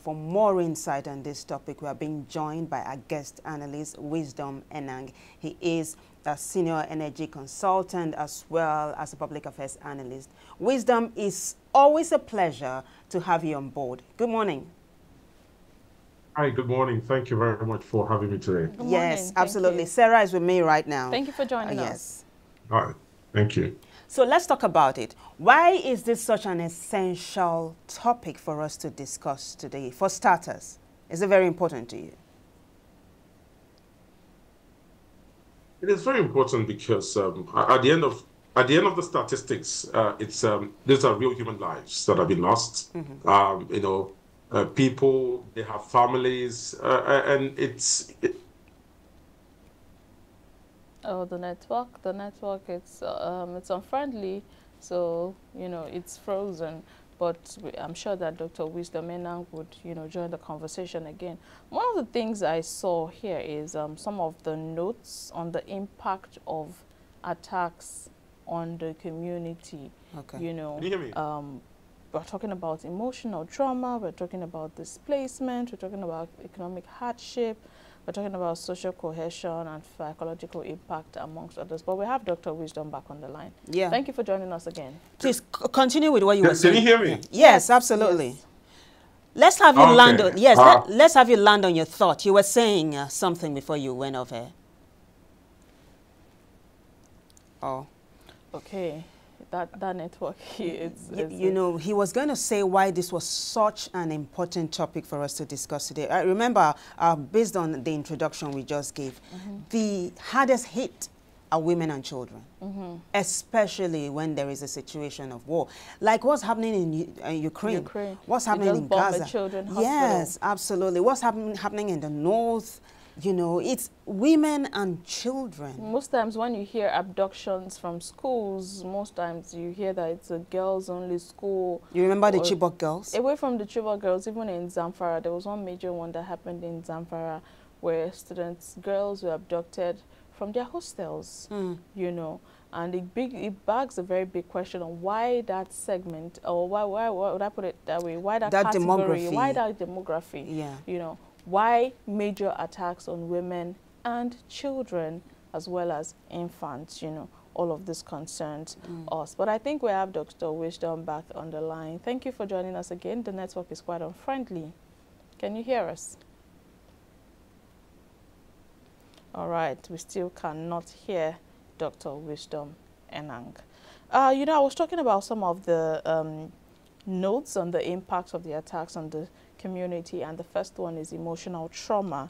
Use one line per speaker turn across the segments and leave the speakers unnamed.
for more insight on this topic, we are being joined by our guest analyst, Wisdom Enang. He is a senior energy consultant as well as a public affairs analyst. Wisdom, is always a pleasure to have you on board. Good morning.
Hi, good morning. Thank you very much for having me today.
Good morning. Yes, absolutely. Sarah is with me right now.
Thank you for joining us.
Yes.
All right. Thank you.
So let's talk about it. Why is this such an essential topic for us to discuss today? For starters, is it very important to you?
It is very important because at the end of the statistics, these are real human lives that have been lost. Mm-hmm. People, they have families, and
Oh, the network, it's unfriendly, so, it's frozen. But I'm sure that Dr. Wisdom Enang would, join the conversation again. One of the things I saw here is some of the notes on the impact of attacks on the community.
Okay. Can you hear me?
We're talking about emotional trauma, we're talking about displacement, we're talking about economic hardship, we're talking about social cohesion and psychological impact, amongst others. But we have Dr. Wisdom back on the line. Yeah. Thank you for joining us again.
Please continue with what you were saying.
Can you hear me?
Yes, absolutely. Yes. Let's have you land on. Yes, let's have you land on your thought. You were saying something before you went off air. Oh.
Okay. That network, he
was going to say why this was such an important topic for us to discuss today. I remember, based on the introduction we just gave, mm-hmm. the hardest hit are women and children, mm-hmm. especially when there is a situation of war. Like what's happening in Ukraine, what's happening in Gaza.
Children
yes, absolutely. What's happening in the north. It's women and children.
Most times when you hear abductions from schools, most times you hear that it's a girls-only school.
You remember the Chibok girls?
Away from the Chibok girls, even in Zamfara, there was one major one that happened in Zamfara where girls were abducted from their hostels, and it begs a very big question on why that segment, or why would I put it that way, why that category,
demography.
Why that demography, why major attacks on women and children as well as infants, all of this concerns us. But I think we have Dr. Wisdom back on the line. Thank you for joining us again. The network is quite unfriendly. Can you hear us? All right, we still cannot hear Dr. Wisdom Enang. I was talking about some of the notes on the impact of the attacks on the community, and the first one is emotional trauma.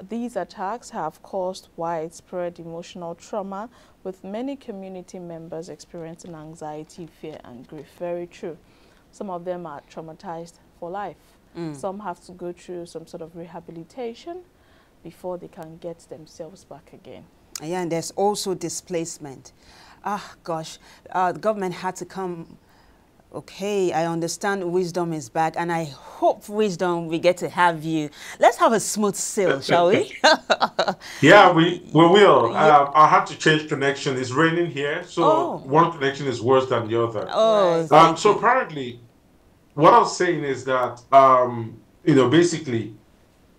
These attacks have caused widespread emotional trauma, with many community members experiencing anxiety, fear, and grief. Very true. Some of them are traumatized for life. Some have to go through some sort of rehabilitation before they can get themselves back again.
Yeah, and there's also displacement. The government had to come. Okay, I understand Wisdom is back, and I hope, Wisdom, we get to have you. Let's have a smooth sail, shall we?
Yeah, we will. I had to change connection. It's raining here, so one connection is worse than the other. So apparently, what I was saying is that, basically,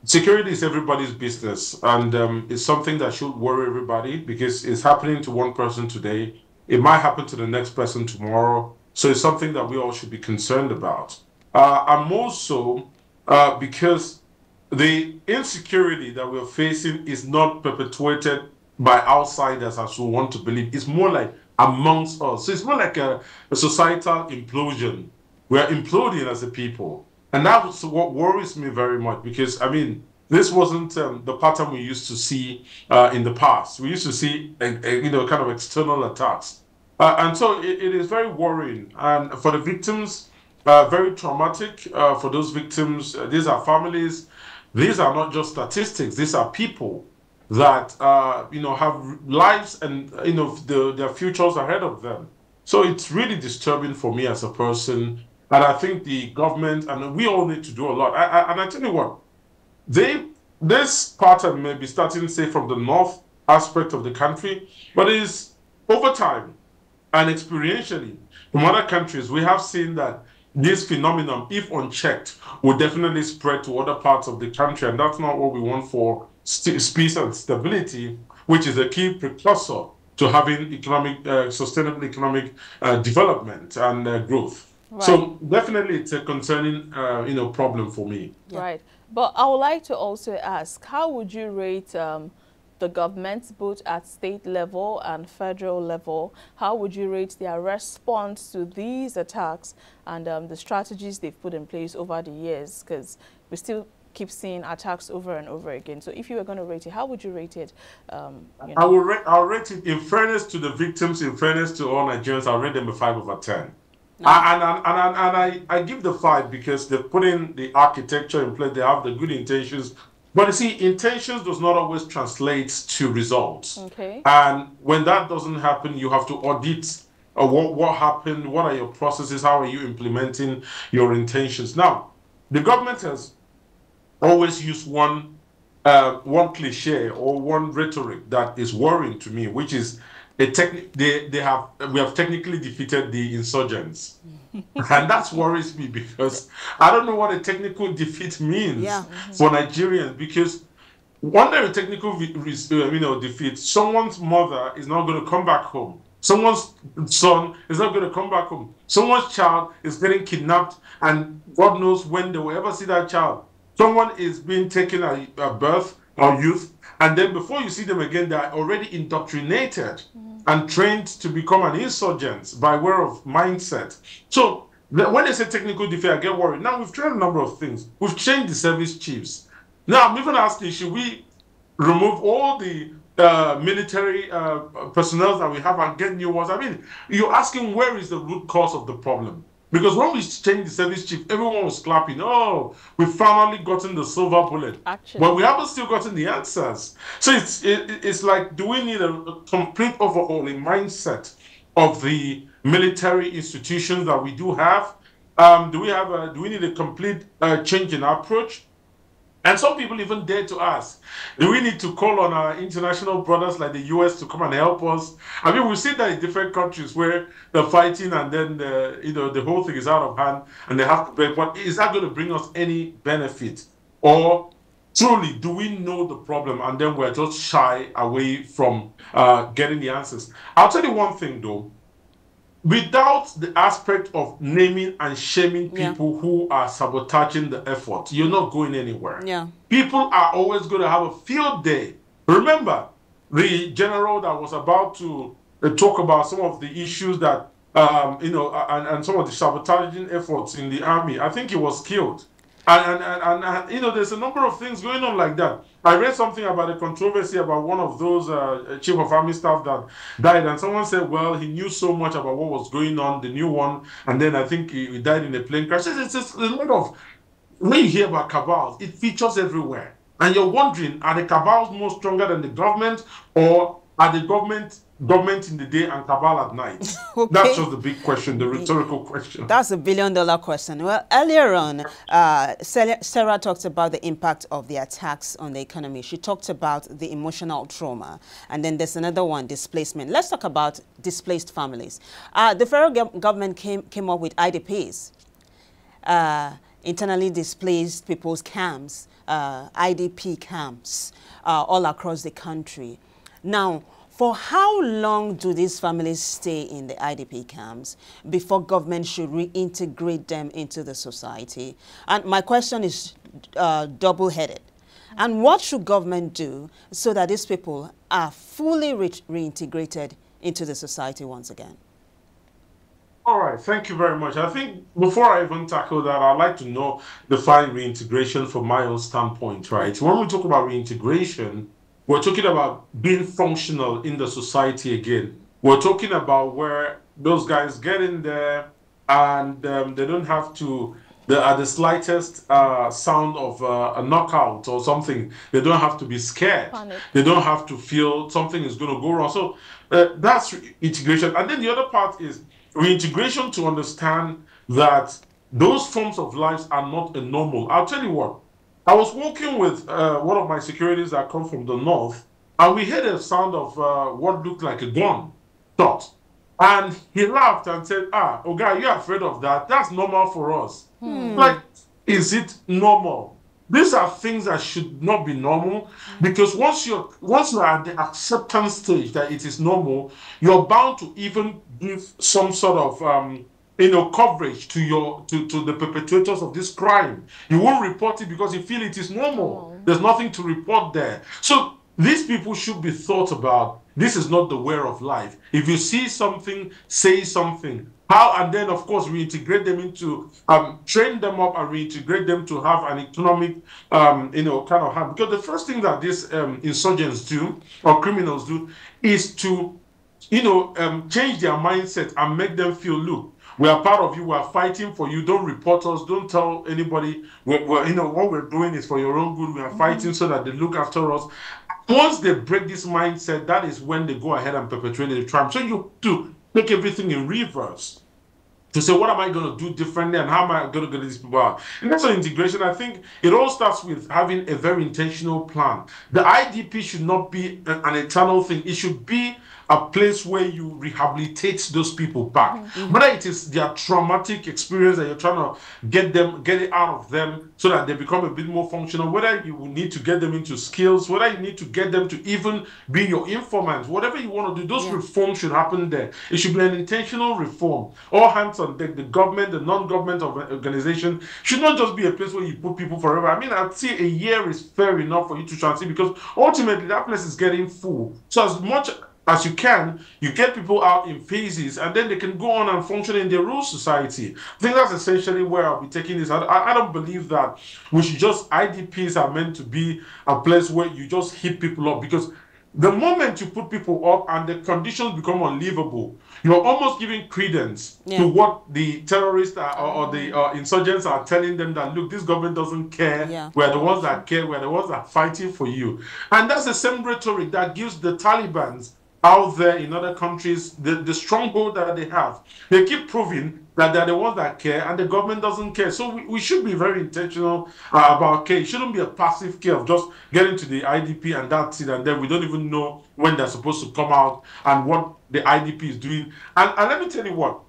security is everybody's business, and it's something that should worry everybody because it's happening to one person today. It might happen to the next person tomorrow. So it's something that we all should be concerned about. And more so because the insecurity that we're facing is not perpetuated by outsiders, as we want to believe. It's more like amongst us. So it's more like a societal implosion. We're imploding as a people. And that's what worries me very much because, this wasn't the pattern we used to see in the past. We used to see, kind of external attacks. And so it is very worrying. And for the victims, very traumatic. For those victims, these are families. These are not just statistics. These are people that, have lives and, their futures ahead of them. So it's really disturbing for me as a person. And I think the government, and we all need to do a lot. And I tell you what, this pattern may be starting, say, from the north aspect of the country, but it is over time. And experientially, from other countries, we have seen that this phenomenon, if unchecked, will definitely spread to other parts of the country. And that's not what we want for peace and stability, which is a key precursor to having sustainable economic development and growth. Right. So definitely it's a concerning, problem for me.
Yeah. Right. But I would like to also ask, how would you rate the governments, both at state level and federal level? How would you rate their response to these attacks and the strategies they've put in place over the years? Because we still keep seeing attacks over and over again. So if you were going to rate it, how would you rate it?
I'll rate it, in fairness to the victims, in fairness to all Nigerians, I'll rate them a 5/10. No. And I give the 5 because they're putting the architecture in place, they have the good intentions. But you see, intentions does not always translate to results. Okay. And when that doesn't happen, you have to audit what happened, what are your processes, how are you implementing your intentions. Now, the government has always used one cliche or one rhetoric that is worrying to me, which is we have technically defeated the insurgents. And that worries me because I don't know what a technical defeat means for Nigerians, because under a technical defeat, someone's mother is not going to come back home. Someone's son is not going to come back home. Someone's child is getting kidnapped, and God knows when they will ever see that child. Someone is being taken at birth or youth, and then before you see them again, they are already indoctrinated and trained to become an insurgent by way of mindset. So when they say technical defeat, I get worried. Now, we've tried a number of things. We've changed the service chiefs. Now, I'm even asking, should we remove all the military personnel that we have and get new ones? I mean, you're asking where is the root cause of the problem? Because when we changed the service chief, everyone was clapping. Oh, we've finally gotten the silver bullet. Actually. But we haven't still gotten the answers. So it's like, do we need a complete overhaul in mindset of the military institutions that we do have? Do we need a complete change in approach? And some people even dare to ask, do we need to call on our international brothers like the US to come and help us? I mean, we've seen that in different countries where they're fighting and then the whole thing is out of hand and they have to pay. But is that going to bring us any benefit? Or truly, do we know the problem and then we're just shy away from getting the answers? I'll tell you one thing though. Without the aspect of naming and shaming people who are sabotaging the effort, you're not going anywhere. Yeah. People are always going to have a field day. Remember, the general that was about to talk about some of the issues that, and some of the sabotaging efforts in the army, I think he was killed. And there's a number of things going on like that. I read something about a controversy about one of those chief of army staff that died, and someone said, well, he knew so much about what was going on, the new one, and then I think he died in a plane crash. It's just a lot of, when you hear about cabals, it features everywhere. And you're wondering, are the cabals more stronger than the government, or are the government in the day and cabal at night? Okay. That's just the big question, the rhetorical question.
That's a billion-dollar question. Well, earlier on, Sarah talked about the impact of the attacks on the economy. She talked about the emotional trauma. And then there's another one, displacement. Let's talk about displaced families. The federal government came up with IDPs, internally displaced people's camps, IDP camps, all across the country. Now, for how long do these families stay in the IDP camps before government should reintegrate them into the society? And my question is double-headed. And what should government do so that these people are fully reintegrated into the society once again?
All right, thank you very much. I think before I even tackle that, I'd like to define reintegration from my own standpoint, right? When we talk about reintegration, we're talking about being functional in the society again. We're talking about where those guys get in there and they don't have to, at the slightest sound of a knockout or something, they don't have to be scared. Panic. They don't have to feel something is going to go wrong. So that's integration. And then the other part is reintegration to understand that those forms of lives are not a normal. I'll tell you what. I was walking with one of my securities that come from the north, and we heard a sound of what looked like a gun shot. And he laughed and said, oh guy, you're afraid of that? That's normal for us. Like, is it normal? These are things that should not be normal, because once you're at the acceptance stage that it is normal, you're bound to even give some sort of coverage to the perpetrators of this crime. You won't report it because you feel it is normal. There's nothing to report there. So these people should be thought about. This is not the way of life. If you see something, say something. How, and then of course reintegrate them into, train them up and reintegrate them to have an economic, kind of harm. Because the first thing that these insurgents do, or criminals do, is to, change their mindset and make them feel, look, we are part of you. We are fighting for you. Don't report us. Don't tell anybody. What we're doing is for your own good. We are fighting so that they look after us. Once they break this mindset, that is when they go ahead and perpetrate the crime. So you have to take everything in reverse to say, what am I going to do differently and how am I going to get these people out? And that's an integration. I think it all starts with having a very intentional plan. The IDP should not be an eternal thing. It should be a place where you rehabilitate those people back. Whether it is their traumatic experience that you're trying to get it out of them so that they become a bit more functional, whether you need to get them into skills, whether you need to get them to even be your informants, whatever you want to do, those reforms should happen there. It should be an intentional reform. All hands on deck. The government, the non-government organization should not just be a place where you put people forever. I mean, I'd say a year is fair enough for you to transit, because ultimately that place is getting full. So as much as you can, you get people out in phases, and then they can go on and function in their rural society. I think that's essentially where I'll be taking this. I don't believe that we should just, IDPs are meant to be a place where you just hit people up, because the moment you put people up and the conditions become unlivable, you're almost giving credence to what the terrorists or the insurgents are telling them, that, look, this government doesn't care. We're the ones that care. We're the ones that are fighting for you. And that's the same rhetoric that gives the Taliban out there in other countries the stronghold that they have. They keep proving that they're the ones that care, and the government doesn't care. So we should be very intentional about care. It shouldn't be a passive care of just getting to the IDP and that's it, and then we don't even know when they're supposed to come out and what the IDP is doing. And let me tell you what,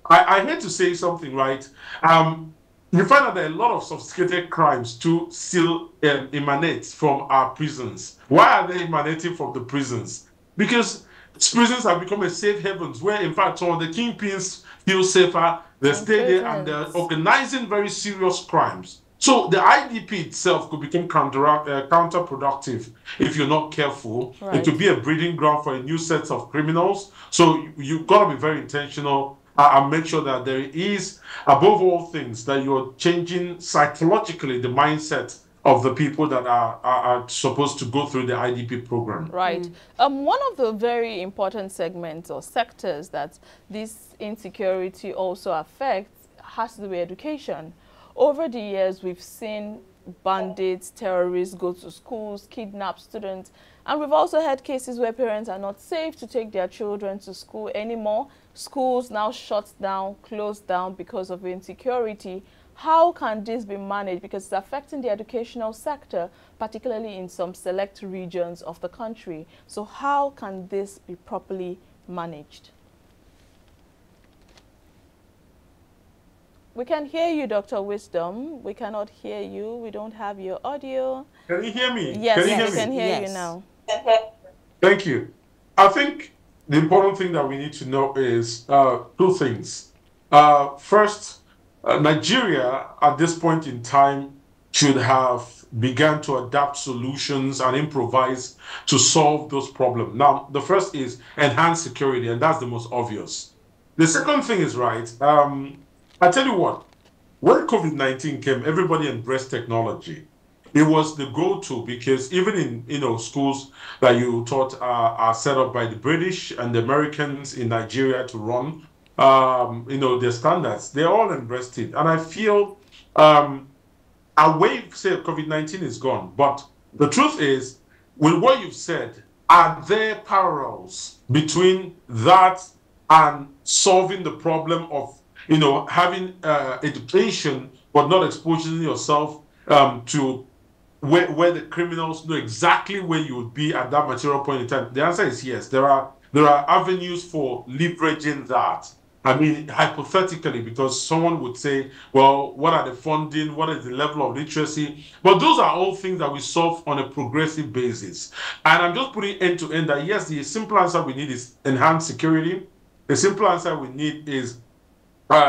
I hate to say something, right? You find out that a lot of sophisticated crimes too still emanate from our prisons. Why are they emanating from the prisons? Because prisons have become a safe havens where, in fact, some of the kingpins feel safer. They stay there and they're organizing very serious crimes. So the IDP itself could become counterproductive if you're not careful. It could be a breeding ground for a new set of criminals. So you've got to be very intentional and make sure that there is, above all things, that you're changing psychologically the mindset of the people that are supposed to go through the IDP program.
Right. One of the very important segments or sectors that this insecurity also affects has to do with education. Over the years, we've seen bandits, terrorists go to schools, kidnap students, and we've also had cases where parents are not safe to take their children to school anymore. Schools now shut down, closed down because of insecurity. How can this be managed? Because it's affecting the educational sector, particularly in some select regions of the country. So how can this be properly managed? We can hear you, Dr. Wisdom. We cannot hear you. We don't have your audio.
Can you hear me?
Yes, we can hear you now.
Thank you. I think the important thing that we need to know is two things. First, Nigeria, at this point in time, should have begun to adapt solutions and improvise to solve those problems. Now, the first is enhanced security, and that's the most obvious. The second thing is, right, I tell you what, when COVID-19 came, everybody embraced technology. It was the go-to, because even in schools that you taught are set up by the British and the Americans in Nigeria to run, their standards, they all embraced it. And I feel a wave, say, COVID-19 is gone. But the truth is, with what you've said, are there parallels between that and solving the problem of, having education, but not exposing yourself to where the criminals know exactly where you would be at that material point in time? The answer is yes. There are there are avenues for leveraging that. I mean, hypothetically, because someone would say, well, what are the funding? What is the level of literacy? But those are all things that we solve on a progressive basis. And I'm just putting end to end that, yes, the simple answer we need is enhanced security. The simple answer we need is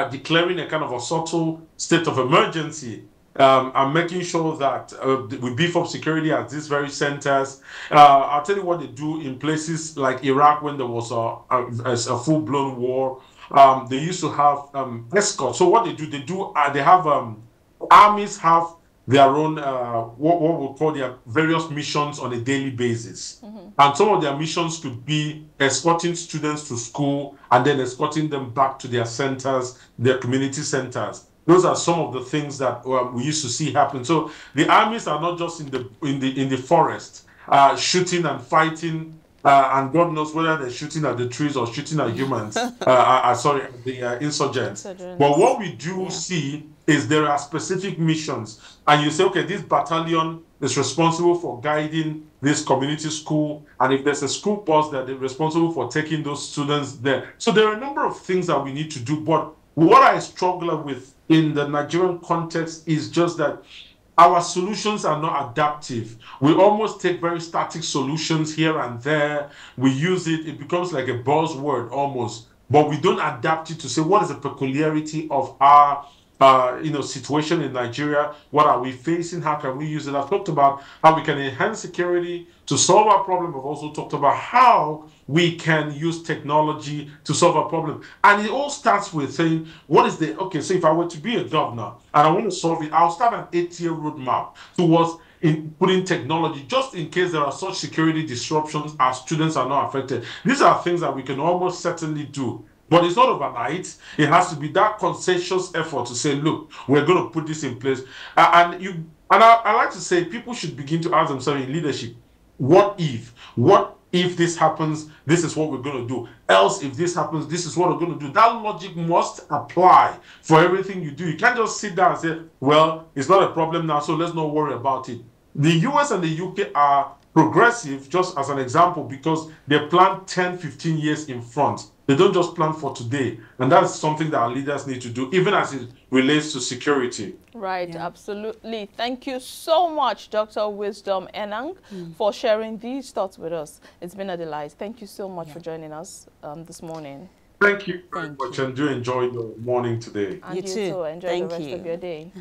declaring a kind of a subtle state of emergency and making sure that we beef up security at these very centers. I'll tell you what they do in places like Iraq when there was a full-blown war. They used to have escorts. So what they do, they have armies have their own what we call their various missions on a daily basis. And some of their missions could be escorting students to school and then escorting them back to their centers, their community centers. Those are some of the things that we used to see happen. So the armies are not just in the forest shooting and fighting, and God knows whether they're shooting at the trees or shooting at humans. Sorry, the insurgents. But what we do see is there are specific missions, and you say, okay, this battalion is responsible for guiding this community school, and if there's a school bus, that they're responsible for taking those students there. So there are a number of things that we need to do, but what I struggle with in the Nigerian context is just that our solutions are not adaptive. We almost take very static solutions here and there. We use it, it becomes like a buzzword almost, but we don't adapt it to say what is the peculiarity of our situation in Nigeria. What are we facing? How can we use it? I've talked about how we can enhance security to solve our problem. I've also talked about how we can use technology to solve our problem. And it all starts with saying, so if I were to be a governor and I want to solve it, I'll start an 8-year roadmap towards putting technology, just in case there are such security disruptions, our students are not affected. These are things that we can almost certainly do. But it's not overnight. It has to be that conscientious effort to say, look, we're going to put this in place. I like to say people should begin to ask themselves in leadership, what if this happens, this is what we're going to do. Else, if this happens, this is what we're going to do. That logic must apply for everything you do. You can't just sit down and say, well, it's not a problem now, so let's not worry about it. The US and the UK are progressive, just as an example, because they plan 10, 15 years in front. They don't just plan for today. And that's something that our leaders need to do, even as it relates to security.
Right, absolutely. Thank you so much, Dr. Wisdom Enang, for sharing these thoughts with us. It's been a delight. Thank you so much for joining us this morning.
Thank you very much, and do enjoy your morning today.
And you too. Enjoy the rest of your day.